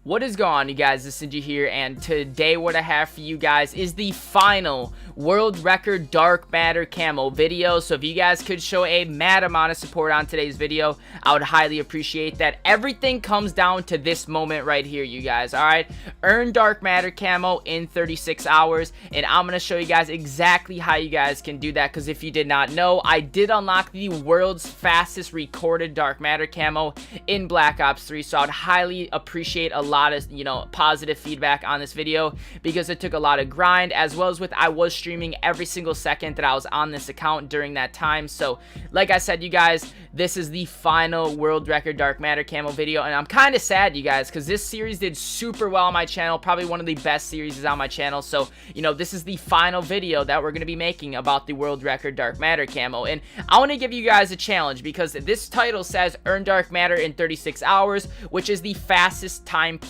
What is going on, you guys? This is SMG here, and today what I have for you guys is the final world record dark matter camo video. So if you guys could show a mad amount of support on today's video, I would highly appreciate that. Everything comes down to this moment right here, you guys. Alright, earn dark matter camo in 36 hours, and I'm going to show you guys exactly how you guys can do that, because if you did not know, I did unlock the world's fastest recorded dark matter camo in Black Ops 3, so I would highly appreciate a lot of, positive feedback on this video, because it took a lot of grind, as well as I was streaming every single second that I was on this account during that time. So like I said, you guys, this is the final world record dark matter camo video, and I'm kind of sad, you guys, because this series did super well on my channel, probably one of the best series on my channel. So this is the final video that we're going to be making about the world record dark matter camo, and I want to give you guys a challenge, because this title says earn dark matter in 36 hours, which is the fastest time played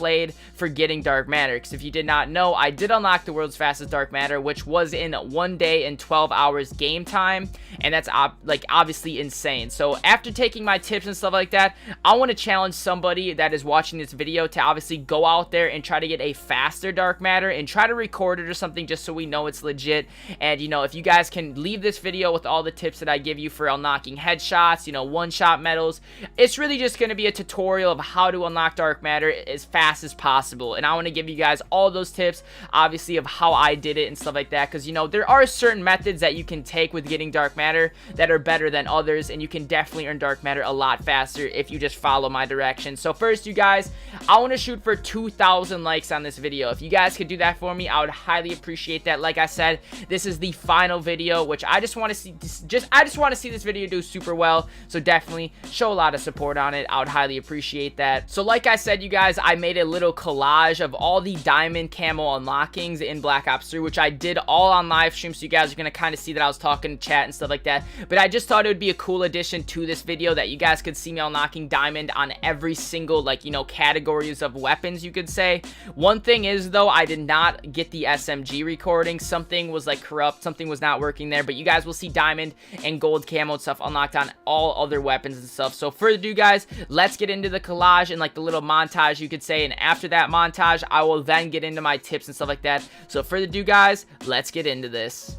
for getting dark matter. Because if you did not know, I did unlock the world's fastest dark matter, which was in 1 day and 12 hours game time, and that's obviously insane. So after taking my tips and stuff like that, I want to challenge somebody that is watching this video to obviously go out there and try to get a faster dark matter and try to record it or something, just so we know it's legit. And if you guys can leave this video with all the tips that I give you for unlocking headshots, one-shot medals, it's really just going to be a tutorial of how to unlock dark matter as fast as possible. And I want to give you guys all those tips, obviously, of how I did it and stuff like that, because there are certain methods that you can take with getting dark matter that are better than others, and you can definitely earn dark matter a lot faster if you just follow my directions. So first, you guys, I want to shoot for 2,000 likes on this video. If you guys could do that for me, I would highly appreciate that. Like I said, this is the final video, which I just want to see this video do super well, so definitely show a lot of support on it. I would highly appreciate that. So like I said, you guys, I made a little collage of all the diamond camo unlockings in Black Ops 3, which I did all on live stream, so you guys are going to kind of see that I was talking to chat and stuff like that. But I just thought it would be a cool addition to this video that you guys could see me unlocking diamond on every single, categories of weapons, you could say. One thing is, though, I did not get the SMG recording. Something was corrupt, something was not working there, but you guys will see diamond and gold camo and stuff unlocked on all other weapons and stuff. So further ado, guys, let's get into the collage and the little montage, you could say, and after that montage, I will then get into my tips and stuff like that. So further ado, guys, let's get into this.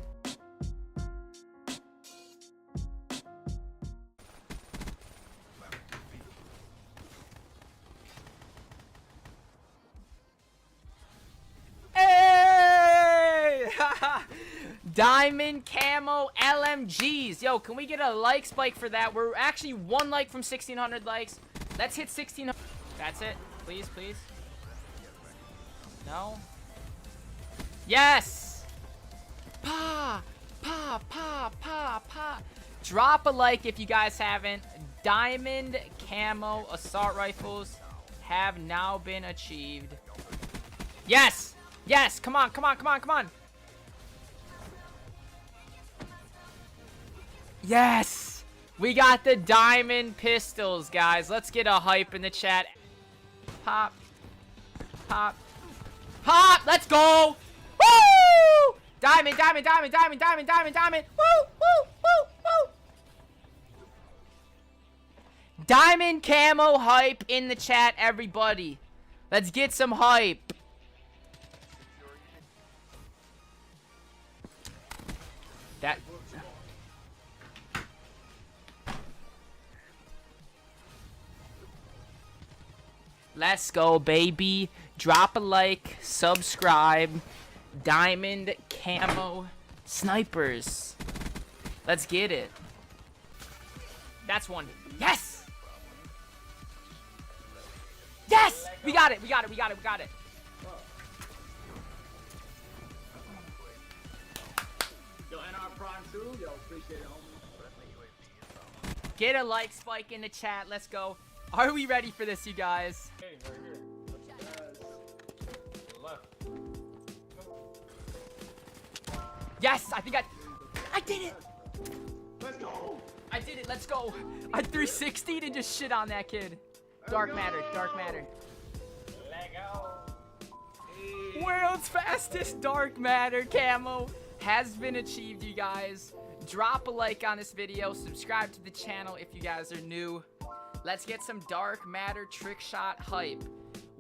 Diamond camo LMGs. Yo, can we get a like spike for that? We're actually 1 like from 1,600 likes. Let's hit 1,600. That's it. Please, please. No. Yes. Pa, pa, pa, pa, pa. Drop a like if you guys haven't. Diamond camo assault rifles have now been achieved. Yes. Yes. Come on, come on, come on, come on. Yes! We got the diamond pistols, guys. Let's get a hype in the chat. Pop. Pop. Pop! Let's go! Woo! Diamond, diamond, diamond, diamond, diamond, diamond, diamond. Woo! Woo! Woo! Woo! Diamond camo hype in the chat, everybody. Let's get some hype. That... Let's go, baby. Drop a like, subscribe. Diamond camo snipers. Let's get it. That's one. Yes! Yes! We got it, we got it, we got it, we got it. Yo, NR Prime 2, yo, appreciate it, homie. Get a like spike in the chat. Let's go. Are we ready for this, you guys? Hey, right here. Left. Yes, I think I did it. Let's go. I did it. Let's go. I 360'd and just shit on that kid. Dark matter, dark matter. Let go. Hey. World's fastest dark matter camo has been achieved, you guys. Drop a like on this video. Subscribe to the channel if you guys are new. Let's get some dark matter trick shot hype.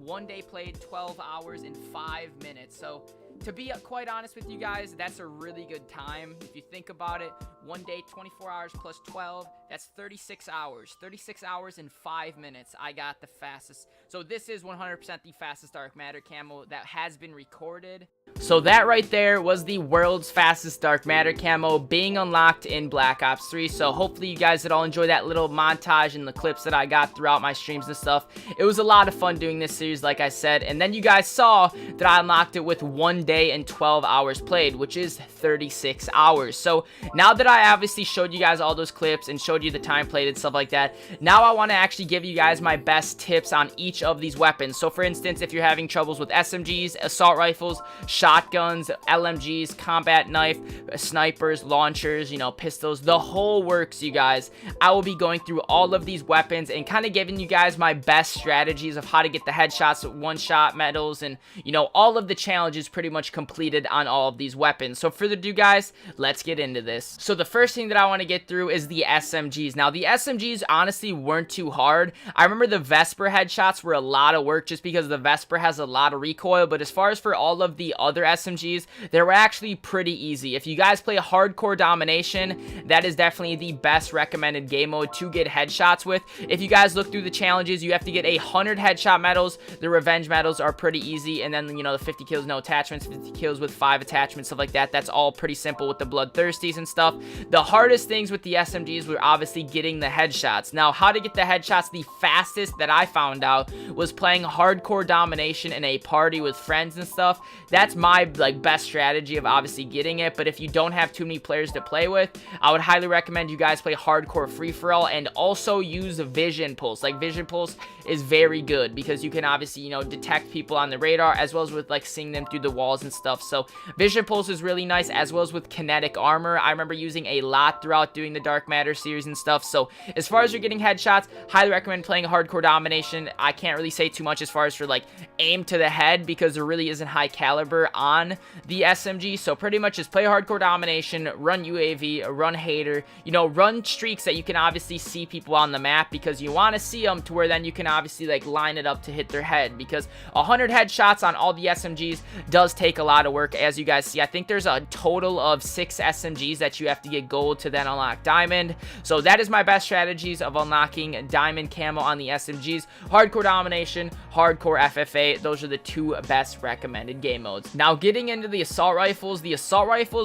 1 day played, 12 hours and 5 minutes. So to be quite honest with you guys, that's a really good time. If you think about it, 1 day, 24 hours plus 12, that's 36 hours. 36 hours and 5 minutes. I got the fastest. So this is 100% the fastest dark matter camo that has been recorded. So that right there was the world's fastest dark matter camo being unlocked in Black Ops 3. So hopefully you guys did all enjoy that little montage and the clips that I got throughout my streams and stuff. It was a lot of fun doing this series, like I said. And then you guys saw that I unlocked it with 1 day and 12 hours played, which is 36 hours. So now that I obviously showed you guys all those clips and showed you the time played and stuff like that, now I want to actually give you guys my best tips on each of these weapons. So for instance, if you're having troubles with SMGs, assault rifles, shotguns, LMGs, combat knife, snipers, launchers, you know, pistols, the whole works, you guys, I will be going through all of these weapons and kind of giving you guys my best strategies of how to get the headshots, one-shot medals, and, you know, all of the challenges pretty much completed on all of these weapons. So further ado, guys, let's get into this. So the first thing that I want to get through is the SMGs. Now, the SMGs honestly weren't too hard. I remember the Vesper headshots were a lot of work just because the Vesper has a lot of recoil, but as far as for all of the other SMGs, they were actually pretty easy. If you guys play hardcore domination, that is definitely the best recommended game mode to get headshots with. If you guys look through the challenges, you have to get 100 headshot medals. The revenge medals are pretty easy, and then, you know, the 50 kills no attachments, 50 kills with 5 attachments, stuff like that. That's all pretty simple with the bloodthirsties and stuff. The hardest things with the SMGs were obviously getting the headshots. Now, how to get the headshots the fastest that I found out was playing hardcore domination in a party with friends and stuff. That's my best strategy of obviously getting it. But if you don't have too many players to play with, I would highly recommend you guys play hardcore free-for-all and also use vision pulse. Vision pulse is very good because you can obviously, you know, detect people on the radar as well as with seeing them through the walls and stuff. So vision pulse is really nice, as well as with kinetic armor. I remember using a lot throughout doing the dark matter series and stuff. So as far as you're getting headshots, highly recommend playing hardcore domination. I can't really say too much as far as for aim to the head because there really isn't high caliber on the SMG. So pretty much just play hardcore domination, run UAV, run hater, you know, run streaks that you can obviously see people on the map because you want to see them to where then you can obviously line it up to hit their head, because 100 headshots on all the SMGs does take a lot of work. As you guys see, I think there's a total of 6 SMGs that you have to get gold to then unlock diamond. So that is my best strategies of unlocking diamond camo on the SMGs. Hardcore domination, hardcore FFA, those are the 2 best recommended game modes. Now getting into the assault rifles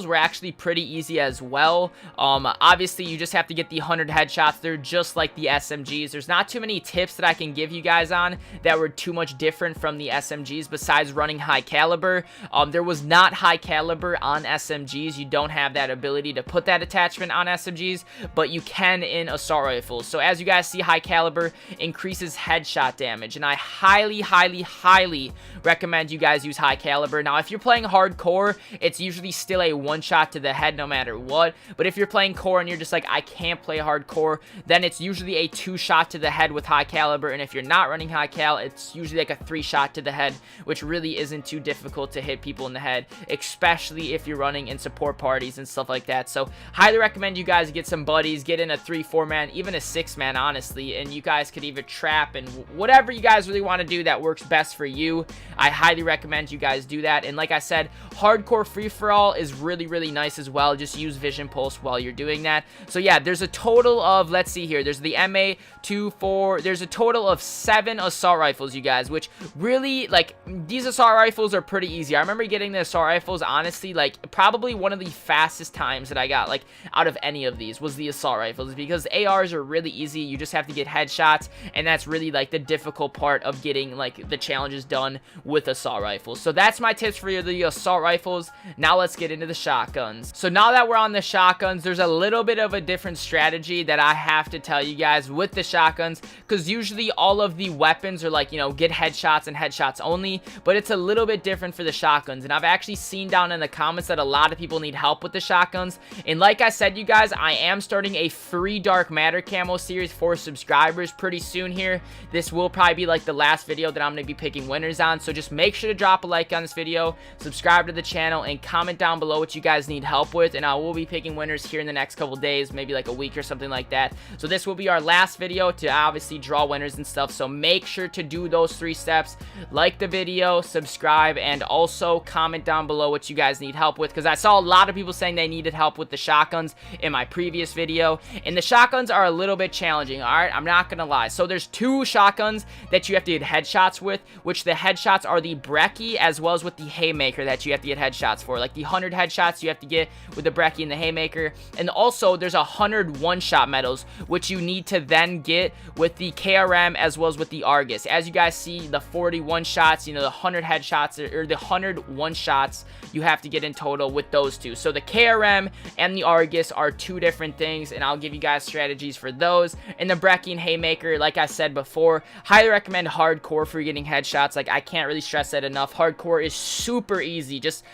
were actually pretty easy as well. Obviously you just have to get the 100 headshots. They're just like the SMGs. There's not too many tips that I can give you guys on that were too much different from the SMGs besides running high caliber. There was not high caliber on SMGs. You don't have that ability to put that attachment on SMGs, but you can in assault rifles. So as you guys see, high caliber increases headshot damage, and I highly recommend you guys use high caliber. Now if you're playing hardcore, it's usually still a one shot to the head no matter what, but if you're playing core and you're just I can't play hardcore, then it's usually a 2 shot to the head with high caliber. And if you're not running high cal, it's usually a 3 shot to the head, which really isn't too difficult to hit people in the head, especially if you're running in support parties and stuff like that. So highly recommend you guys get some buddies, get in a 3-4 man, even a 6 man honestly, and you guys could either trap and whatever you guys really want to do that works best for you. I highly recommend you guys do that. And like I said, hardcore free-for-all is really nice as well. Just use vision pulse while you're doing that. So yeah, there's a total of, let's see here, there's the MA24, there's a total of 7 assault rifles, you guys, which really, these assault rifles are pretty easy. I remember getting the assault rifles, honestly, probably one of the fastest times that I got, out of any of these was the assault rifles, because ARs are really easy. You just have to get headshots, and that's really, the difficult part of getting, the challenges done with assault rifles. So that's my tips for the assault rifles. Now let's get into the shotguns. So now that we're on the shotguns, there's a little bit of a different strategy that I have to tell you guys with the shotguns, because usually all of the weapons are get headshots and headshots only, but it's a little bit different for the shotguns. And I've actually seen down in the comments that a lot of people need help with the shotguns, and like I said, you guys, I am starting a free dark matter camo series for subscribers pretty soon here. This will probably be the last video that I'm going to be picking winners on, so just make sure to drop a like on this video, subscribe to the channel, and comment down below what you guys need help with, and I will be picking winners here in the next couple days, maybe like a week or something like that. So this will be our last video to obviously draw winners and stuff, so make sure to do those 3 steps. Like the video, subscribe, and also comment down below what you guys need help with, because I saw a lot of people saying they needed help with the shotguns in my previous video, and the shotguns are a little bit challenging. Alright, I'm not gonna lie. So there's 2 shotguns that you have to get headshots with, which the headshots are the Brecci as well as with the Haymaker that you have to get headshots for. Like the 100 headshots you have to get with the Brecci and the Haymaker, and also there's 100 one-shot medals which you need to then get with the KRM as well as with the Argus. As you guys see, the 41 shots, you know, the 100 headshots or the 100 one-shots you have to get in total with those 2. So the KRM and the Argus are 2 different things, and I'll give you guys strategies for those. And the Brecci and Haymaker, like I said before, highly recommend hardcore for getting headshots. Like, I can't really stress that enough. Hardcore is super easy. Just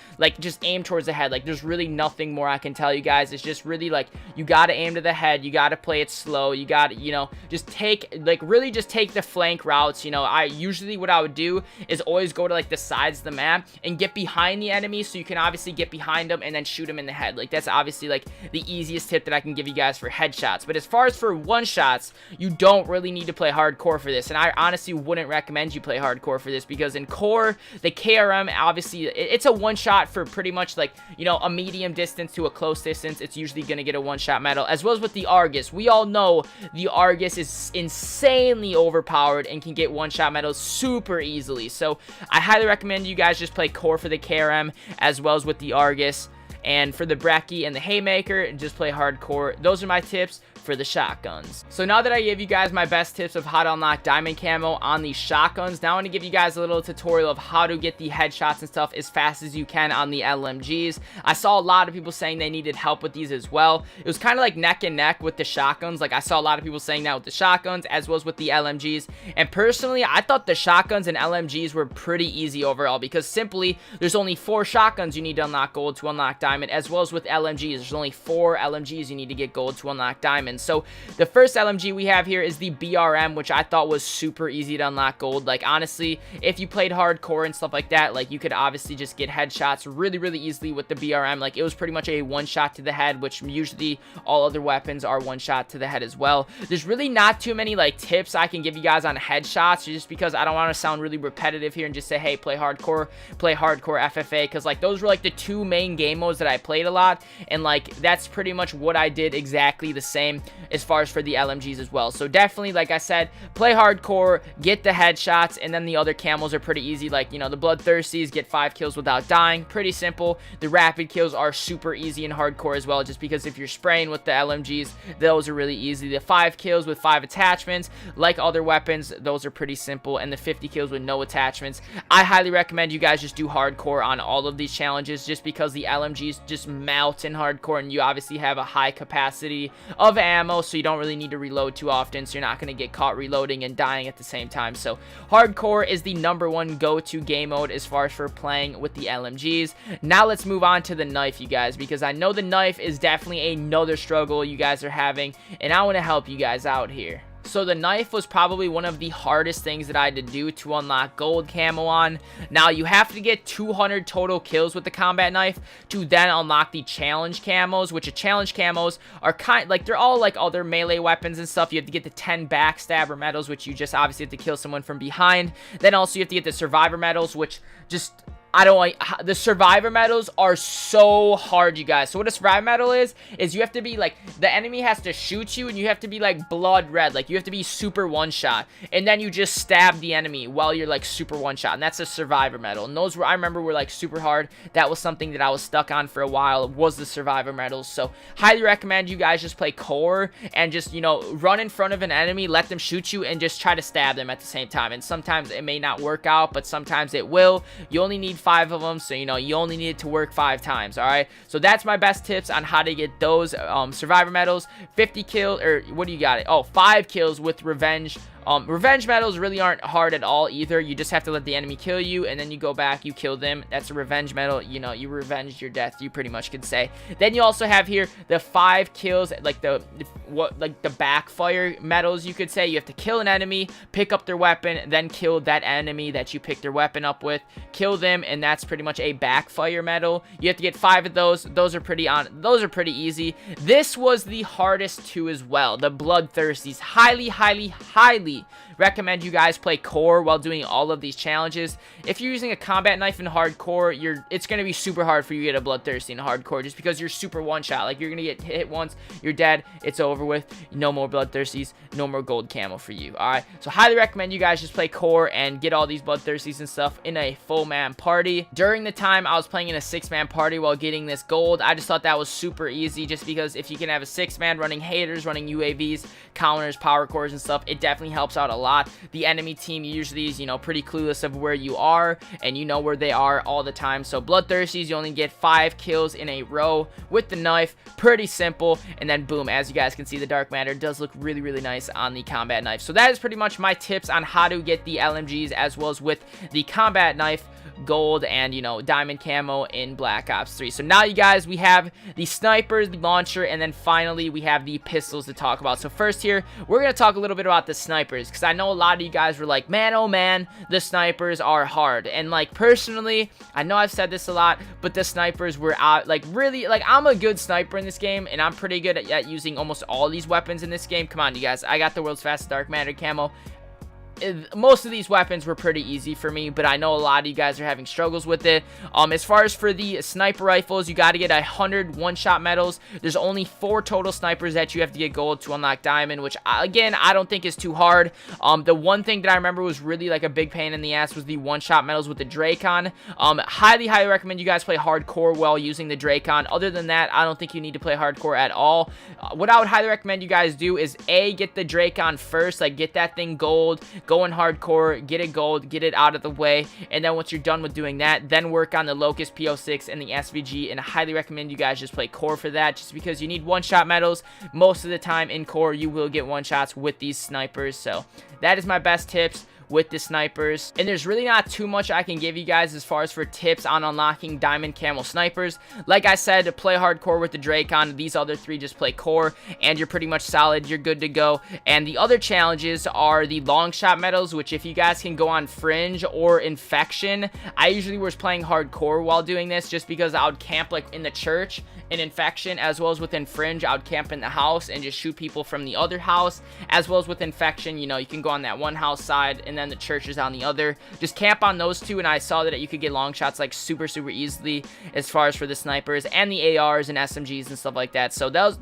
aim towards the head. Like, there's really nothing more I can tell you guys. It's just really, like, you gotta aim to the head. You gotta play it slow. You gotta, you know, just take, like, really just take the flank routes. You know, what I would do is always go to, like, the sides of the map and get behind the enemy, so you can obviously get behind them and then shoot them in the head. Like, that's obviously, like, the easiest tip that I can give you guys for headshots. But as far as for one-shots, you don't really need to play hardcore for this, and I honestly wouldn't recommend you play hardcore for this, because in core, the KRM, obviously, it's a one-shot for pretty much, like, you know, a medium distance to a close distance. It's usually going to get a one-shot medal, as well as with the Argus. We all know the Argus is insanely overpowered and can get one-shot medals super easily, so I highly recommend you guys just play core for the KRM as well as with the Argus, and for the Brecci and the Haymaker, just play hardcore. Those are my tips for the shotguns. So now that I gave you guys my best tips of how to unlock diamond camo on these shotguns, now I want to give you guys a little tutorial of how to get the headshots and stuff as fast as you can on the LMGs. I saw a lot of people saying they needed help with these as well. It was kind of like neck and neck with the shotguns. Like, I saw a lot of people saying that with the shotguns as well as with the LMGs, and personally I thought the shotguns and LMGs were pretty easy overall, because simply there's only 4 shotguns you need to unlock gold to unlock diamond, as well as with LMGs there's only 4 LMGs you need to get gold to unlock diamond. So the first LMG we have here is the BRM, which I thought was super easy to unlock gold. Like, honestly, if you played hardcore and stuff like that, like, you could obviously just get headshots really easily with the BRM. Like, it was pretty much a one-shot to the head, which usually all other weapons are one-shot to the head as well. There's really not too many, like, tips I can give you guys on headshots, just because I don't want to sound really repetitive here and just say, hey, play hardcore FFA, because, like, those were, like, the 2 main game modes that I played a lot, and, like, that's pretty much what I did exactly the same as far as for the LMGs as well. So definitely, like I said, play hardcore, get the headshots, and then the other camos are pretty easy. Like, you know, the Bloodthirsties get 5 kills without dying, pretty simple. The rapid kills are super easy in hardcore as well, just because if you're spraying with the LMGs, those are really easy. The 5 kills with 5 attachments, like other weapons, those are pretty simple, and the 50 kills with no attachments. I highly recommend you guys just do hardcore on all of these challenges, just because the LMGs just melt in hardcore, and you obviously have a high capacity of ammo, so you don't really need to reload too often, so you're not going to get caught reloading and dying at the same time. So hardcore is the #1 go-to game mode as far as for playing with the LMGs. Now let's move on to the knife, you guys, because I know the knife is definitely another struggle you guys are having, and I want to help you guys out here. So the knife was probably one of the hardest things that I had to do to unlock gold camo on. Now, you have to get 200 total kills with the combat knife to then unlock the challenge camos, which the challenge camos are like, they're all like other melee weapons and stuff. You have to get the 10 backstabber medals, which you just obviously have to kill someone from behind. Then also you have to get the survivor medals, which just... I don't like, the survivor medals are so hard, you guys. So what a survivor medal is you have to be like, the enemy has to shoot you and you have to be like blood red, like you have to be super one shot, and then you just stab the enemy while you're like super one shot, and that's a survivor medal. And those were, I remember, were like super hard. That was something that I was stuck on for a while, was the survivor medals. So highly recommend you guys just play core and just, you know, run in front of an enemy, let them shoot you, and just try to stab them at the same time. And sometimes it may not work out, but sometimes it will. You only need 5 of them, so you know you only need it to work 5 times. All right, so that's my best tips on how to get those survivor medals. 50 kills, or what do you got it? Oh, 5 kills with revenge. Revenge medals really aren't hard at all either. You just have to let the enemy kill you, and then you go back, you kill them. That's a revenge medal. You know, you revenged your death, you pretty much could say. Then you also have here the 5 kills, like the backfire medals, you could say. You have to kill an enemy, pick up their weapon, then kill that enemy that you picked their weapon up with, kill them, and that's pretty much a backfire medal. You have to get 5 of those. Those are pretty easy. This was the hardest too as well. The bloodthirsties. Highly recommend you guys play core while doing all of these challenges. If you're using a combat knife in hardcore, it's going to be super hard for you to get a bloodthirsty in hardcore, just because you're super one-shot. Like, you're going to get hit once, you're dead, it's over with. No more bloodthirsties, no more gold camo for you. Alright, so highly recommend you guys just play core and get all these bloodthirsties and stuff in a full man party. During the time I was playing in a 6-man party while getting this gold, I just thought that was super easy, just because if you can have a 6-man running haters, running UAVs, counters, power cores and stuff, it definitely helps out a lot. The enemy team usually is, you know, pretty clueless of where you are, and you know where they are all the time. So bloodthirsties, you only get 5 kills in a row with the knife. Pretty simple. And then boom, as you guys can see, the dark matter does look really nice on the combat knife. So that is pretty much my tips on how to get the LMGs as well as with the combat knife, gold, and you know, diamond camo in Black Ops 3. So now you guys, we have the snipers, the launcher, and then finally we have the pistols to talk about. So first here, we're going to talk a little bit about the snipers, because I know a lot of you guys were like, man, oh man, the snipers are hard. And like, personally, I know I've said this a lot, but the snipers were out, like, really, like, I'm a good sniper in this game, and I'm pretty good at using almost all these weapons in this game. Come on, you guys, I got the world's fastest dark matter camo. Most of these weapons were pretty easy for me, but I know a lot of you guys are having struggles with it. As far as for the sniper rifles, you got to get 100 one-shot medals. There's only 4 total snipers that you have to get gold to unlock diamond, which again, I don't think is too hard. The one thing that I remember was really like a big pain in the ass was the one-shot medals with the Dracon. Highly recommend you guys play hardcore while using the Dracon. Other than that, I don't think you need to play hardcore at all. What I would highly recommend you guys do is get the Dracon first, like get that thing gold, go in hardcore, get it gold, get it out of the way, and then once you're done with doing that, then work on the Locust PO6 and the SVG, and I highly recommend you guys just play core for that, just because you need one-shot medals. Most of the time in core, you will get one-shots with these snipers, so that is my best tips with the snipers. And there's really not too much I can give you guys as far as for tips on unlocking diamond camo snipers. Like I said, to play hardcore with the Dracon, these other 3 just play core and you're pretty much solid, you're good to go. And the other challenges are the long shot medals, which if you guys can go on fringe or infection, I usually was playing hardcore while doing this, just because I would camp like in the church in infection, as well as within fringe I would camp in the house and just shoot people from the other house. As well as with infection, you know, you can go on that one house side and then the church is on the other. Just camp on those 2, and I saw that you could get long shots like super easily as far as for the snipers and the ARs and SMGs and stuff like that. So those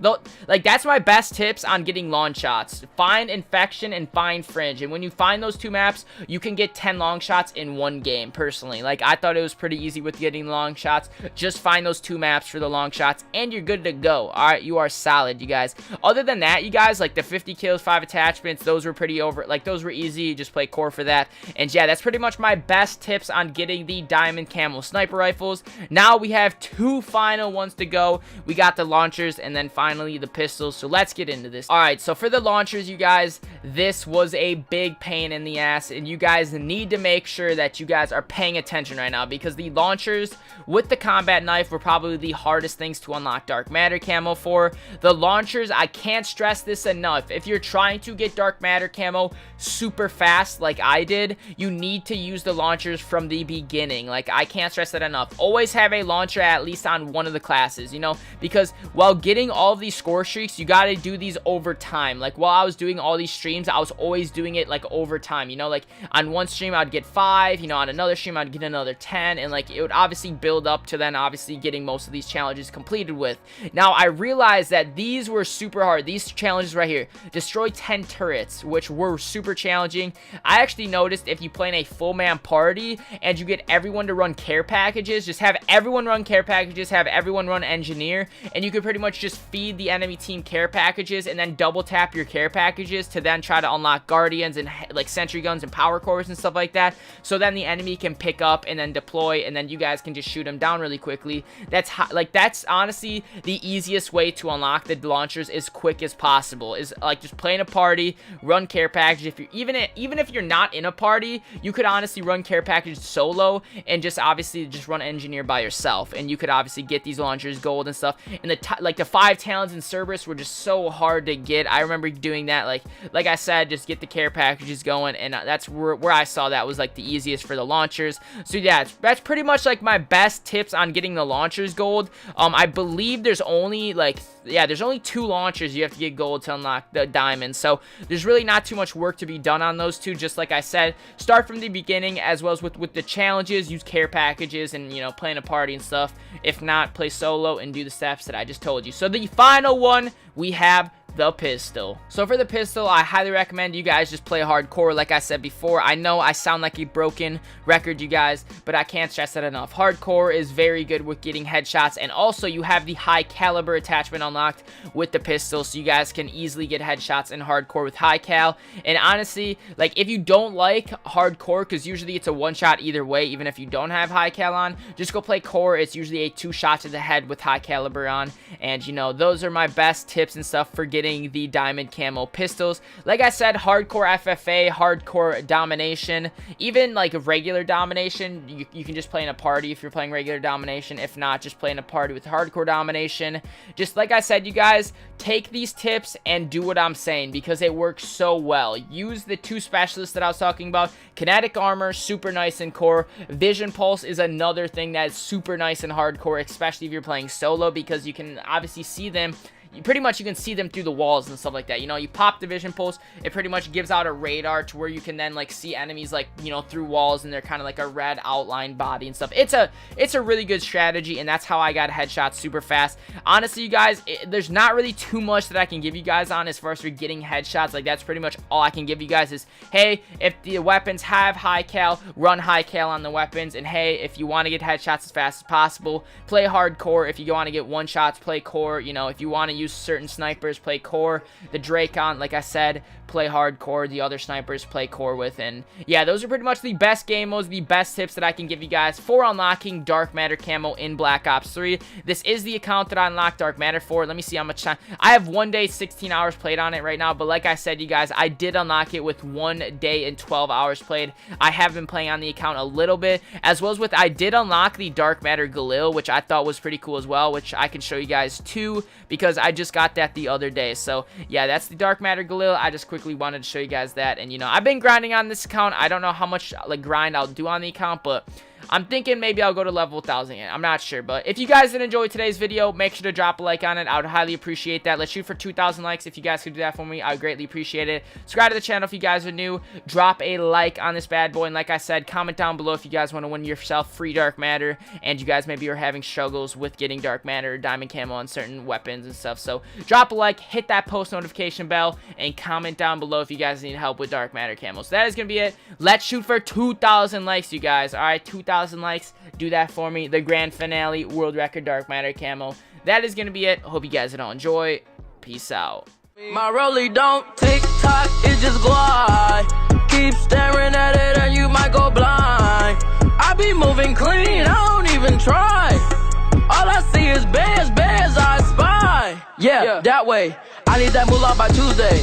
like, that's my best tips on getting long shots. Find infection and find fringe, and when you find those 2 maps, you can get 10 long shots in one game. Personally, like, I thought it was pretty easy with getting long shots. Just find those 2 maps for the long shots and you're good to go. All right, you are solid, you guys. Other than that, you guys, like the 50 kills, 5 attachments, those were pretty like, those were easy. Just play core for that. And yeah, that's pretty much my best tips on getting the diamond camo sniper rifles. Now we have 2 final ones to go. We got the launchers and then finally the pistols, so let's get into this. All right, so for the launchers, you guys, this was a big pain in the ass, and you guys need to make sure that you guys are paying attention right now, because the launchers with the combat knife were probably the hardest things to unlock dark matter camo for. The launchers, I can't stress this enough. If you're trying to get dark matter camo super fast like I did, you need to use the launchers from the beginning. Like, I can't stress that enough. Always have a launcher at least on one of the classes, you know, because while getting all of these score streaks, you got to do these over time. Like, while I was doing all these streams, I was always doing it like over time, you know, like on one stream I'd get 5, you know, on another stream I'd get another 10, and like it would obviously build up to then obviously getting most of these challenges completed with. Now I realized that these were super hard. These challenges right here, destroy 10 turrets, which were super challenging. I I actually noticed if you play in a full man party and you get everyone to run care packages, just have everyone run care packages, have everyone run engineer, and you could pretty much just feed the enemy team care packages and then double tap your care packages to then try to unlock guardians and like sentry guns and power cores and stuff like that. So then the enemy can pick up and then deploy, and then you guys can just shoot them down really quickly. That's honestly the easiest way to unlock the launchers as quick as possible, is like just play in a party, run care package. If you're even if you're not in a party, you could honestly run care package solo and just obviously just run engineer by yourself, and you could obviously get these launchers gold and stuff. And the 5 talents in Cerberus were just so hard to get. I remember doing that, like I said, just get the care packages going, and that's where I saw that was like the easiest for the launchers. So yeah, that's pretty much like my best tips on getting the launchers gold. I believe there's only there's only 2 launchers you have to get gold to unlock the diamond, so there's really not too much work to be done on those 2. Just like I said, start from the beginning, as well as with the challenges, use care packages and, you know, play in a party and stuff. If not, play solo and do the steps that I just told you. So the final one, we have the pistol. So for the pistol, I highly recommend you guys just play hardcore. Like I said before, I know I sound like a broken record, you guys, but I can't stress that enough. Hardcore is very good with getting headshots, and also you have the high caliber attachment unlocked with the pistol, so you guys can easily get headshots in hardcore with high cal. And honestly, like, if you don't like hardcore, because usually it's a one shot either way, even if you don't have high cal on, just go play core. It's usually a 2 shots to the head with high caliber on. And you know, those are my best tips and stuff for getting the diamond camo pistols. Like I said, hardcore FFA, hardcore domination, even like regular domination, you can just play in a party if you're playing regular domination. If not, just play in a party with hardcore domination. Just like I said, you guys, take these tips and do what I'm saying, because it works so well. Use the 2 specialists that I was talking about. Kinetic armor, super nice in core. Vision pulse is another thing that is super nice in hardcore, especially if you're playing solo, because you can obviously see them. You can see them through the walls and stuff like that. You know, you pop the vision pulse, it pretty much gives out a radar to where you can then like see enemies, like, you know, through walls, and they're kind of like a red outline body and stuff. It's a really good strategy, and that's how I got headshots super fast. Honestly, you guys, there's not really too much that I can give you guys on as far as for getting headshots. Like, that's pretty much all I can give you guys is, hey, if the weapons have high cal, run high cal on the weapons. And hey, if you want to get headshots as fast as possible, play hardcore. If you want to get one shots, play core. You know, if you want to use certain snipers, play core. The Dracon, like I said, play hardcore. The other snipers, play core with. And yeah, those are pretty much the best game modes, the best tips that I can give you guys for unlocking Dark Matter Camo in Black Ops 3. This is the account that I unlocked Dark Matter for. Let me see how much time. I have 1 day, 16 hours played on it right now, but like I said, you guys, I did unlock it with 1 day and 12 hours played. I have been playing on the account a little bit, as well as I did unlock the Dark Matter Galil, which I thought was pretty cool as well, which I can show you guys too, because I just got that the other day. So yeah, that's the Dark Matter Galil. I just quickly wanted to show you guys that. And you know, I've been grinding on this account. I don't know how much like grind I'll do on the account, but I'm thinking maybe I'll go to level 1000 again. I'm not sure. But if you guys did enjoy today's video, make sure to drop a like on it. I would highly appreciate that. Let's shoot for 2,000 likes. If you guys could do that for me, I would greatly appreciate it. Subscribe to the channel if you guys are new. Drop a like on this bad boy. And like I said, comment down below if you guys want to win yourself free Dark Matter, and you guys maybe are having struggles with getting Dark Matter or Diamond Camo on certain weapons and stuff. So drop a like, hit that post notification bell, and comment down below if you guys need help with Dark Matter Camo. So that is going to be it. Let's shoot for 2,000 likes, you guys. Alright, 2,000 likes. Do that for me. The grand finale, world record Dark Matter Camo. That is going to be it. Hope you guys all enjoy. Peace out. My rollie don't tick-tock, it just glide. Keep staring at it and you might go blind. I be moving clean, I don't even try. All I see is bears, I spy. Yeah, that way. I need that moolah by Tuesday.